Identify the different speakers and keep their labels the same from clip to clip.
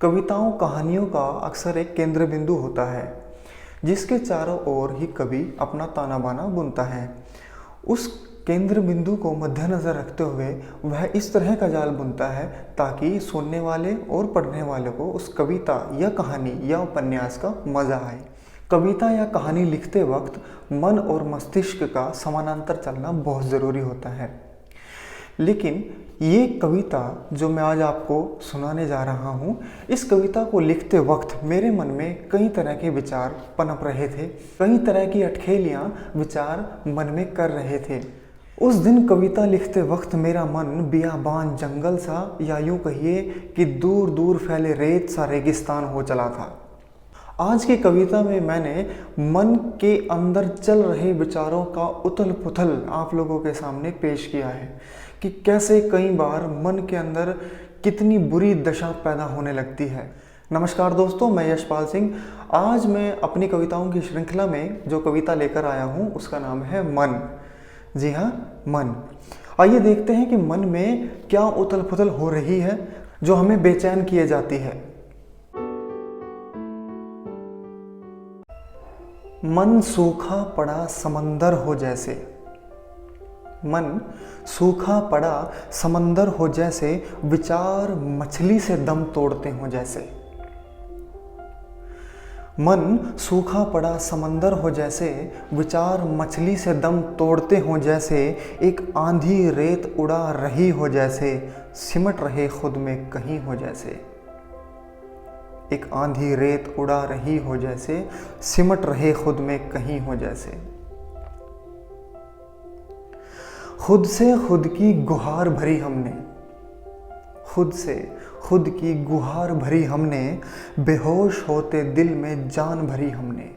Speaker 1: कविताओं कहानियों का अक्सर एक केंद्र बिंदु होता है जिसके चारों ओर ही कवि अपना ताना बाना बुनता है। उस केंद्र बिंदु को मद्देनज़र रखते हुए वह इस तरह का जाल बुनता है ताकि सुनने वाले और पढ़ने वाले को उस कविता या कहानी या उपन्यास का मज़ा आए। कविता या कहानी लिखते वक्त मन और मस्तिष्क का समानांतर चलना बहुत ज़रूरी होता है। लेकिन ये कविता जो मैं आज आपको सुनाने जा रहा हूँ, इस कविता को लिखते वक्त मेरे मन में कई तरह के विचार पनप रहे थे, कई तरह की अटखेलियाँ विचार मन में कर रहे थे। उस दिन कविता लिखते वक्त मेरा मन बियाबान जंगल सा, या यूँ कहिए कि दूर दूर फैले रेत सा रेगिस्तान हो चला था। आज की कविता में मैंने मन के अंदर चल रहे विचारों का उथल पुथल आप लोगों के सामने पेश किया है कि कैसे कई बार मन के अंदर कितनी बुरी दशा पैदा होने लगती है। नमस्कार दोस्तों, मैं यशपाल सिंह। आज मैं अपनी कविताओं की श्रृंखला में जो कविता लेकर आया हूँ उसका नाम है मन। जी हाँ, मन। आइए देखते हैं कि मन में क्या उथल पुथल हो रही है जो हमें बेचैन किए जाती है। मन सूखा पड़ा समंदर हो जैसे, मन सूखा पड़ा समंदर हो जैसे, विचार मछली से दम तोड़ते हो जैसे। मन सूखा पड़ा समंदर हो जैसे, विचार मछली से दम तोड़ते हो जैसे, एक आंधी रेत उड़ा रही हो जैसे, सिमट रहे खुद में कहीं हो जैसे। एक आंधी रेत उड़ा रही हो जैसे, सिमट रहे खुद में कहीं हो जैसे। खुद से खुद की गुहार भरी हमने, खुद से खुद की गुहार भरी हमने, बेहोश होते दिल में जान भरी हमने।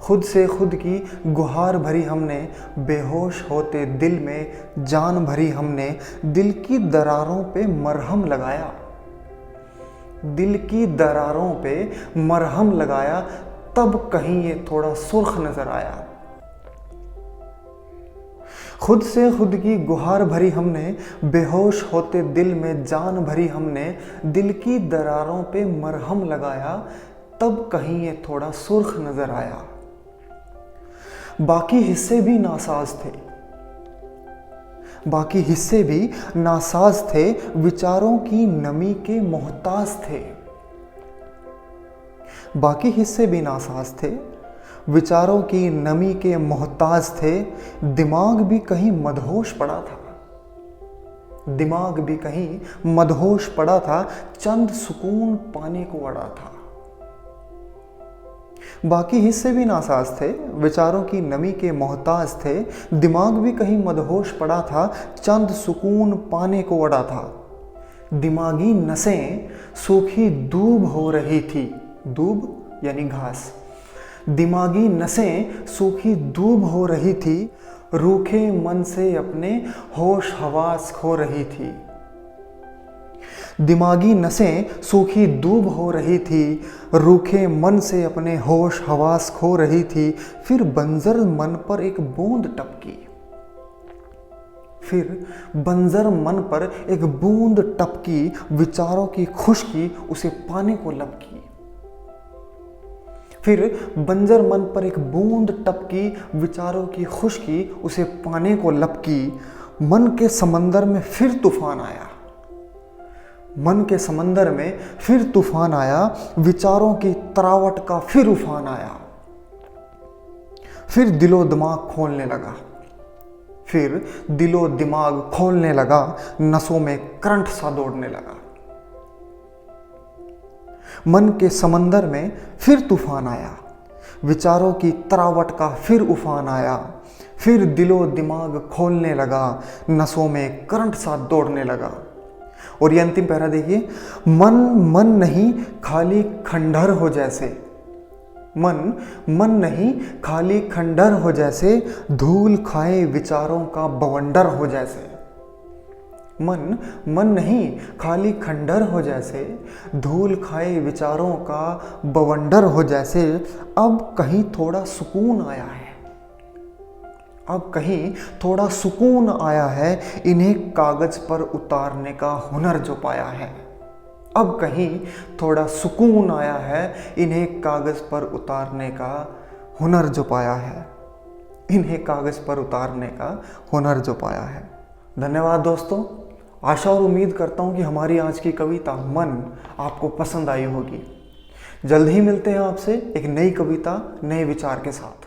Speaker 1: खुद से खुद की गुहार भरी हमने, बेहोश होते दिल में जान भरी हमने। दिल की दरारों पे मरहम लगाया, दिल की दरारों पे मरहम लगाया, तब कहीं ये थोड़ा सुर्ख नजर आया। खुद से खुद की गुहार भरी हमने, बेहोश होते दिल में जान भरी हमने। दिल की दरारों पे मरहम लगाया, तब कहीं ये थोड़ा सुर्ख नजर आया। बाकी हिस्से भी नासाज थे, बाकी हिस्से भी नासाज थे, विचारों की नमी के मोहताज थे। बाकी हिस्से भी नासाज थे, विचारों की नमी के मोहताज थे। दिमाग भी कहीं मदहोश पड़ा था, दिमाग भी कहीं मदहोश पड़ा था, चंद सुकून पाने को अड़ा था। बाकी हिस्से भी नासाज थे, विचारों की नमी के मोहताज थे। दिमाग भी कहीं मदहोश पड़ा था, चंद सुकून पाने को अड़ा था। दिमागी नसें सूखी दूब हो रही थी, दूब यानी घास। दिमागी नसें सूखी दूब हो रही थी, रूखे मन से अपने होश हवास खो रही थी। दिमागी नसें सूखी दूब हो रही थी, रूखे मन से अपने होश हवास खो रही थी। फिर बंजर मन पर एक बूंद टपकी, फिर बंजर मन पर एक बूंद टपकी, विचारों की खुशकी उसे पाने को लपकी। फिर बंजर मन पर एक बूंद टपकी, विचारों की खुशकी उसे पाने को लपकी। मन के समंदर में फिर तूफान आया, मन के समंदर में फिर तूफान आया, विचारों की तरावट का फिर उफान आया। फिर दिलो दिमाग खोलने लगा, फिर दिलो दिमाग खोलने लगा, नसों में करंट सा दौड़ने लगा। मन के समंदर में फिर तूफान आया, विचारों की तरावट का फिर उफान आया। फिर दिलो दिमाग खोलने लगा, नसों में करंट सा दौड़ने लगा। और ये अंतिम पैरा देखिए, मन मन नहीं खाली खंडहर हो जैसे, मन मन नहीं खाली खंडहर हो जैसे, धूल खाए विचारों का बवंडर हो जैसे। मन मन नहीं खाली खंडहर हो जैसे, धूल खाए विचारों का बवंडर हो जैसे। अब कहीं थोड़ा सुकून आया है, अब कहीं थोड़ा सुकून आया है, इन्हें कागज पर उतारने का हुनर जो पाया है। अब कहीं थोड़ा सुकून आया है, इन्हें कागज़ पर उतारने का हुनर जो पाया है, इन्हें कागज़ पर उतारने का हुनर जो पाया है। धन्यवाद दोस्तों। आशा और उम्मीद करता हूँ कि हमारी आज की कविता मन आपको पसंद आई होगी। जल्द ही मिलते हैं आपसे एक नई कविता, नए विचार के साथ।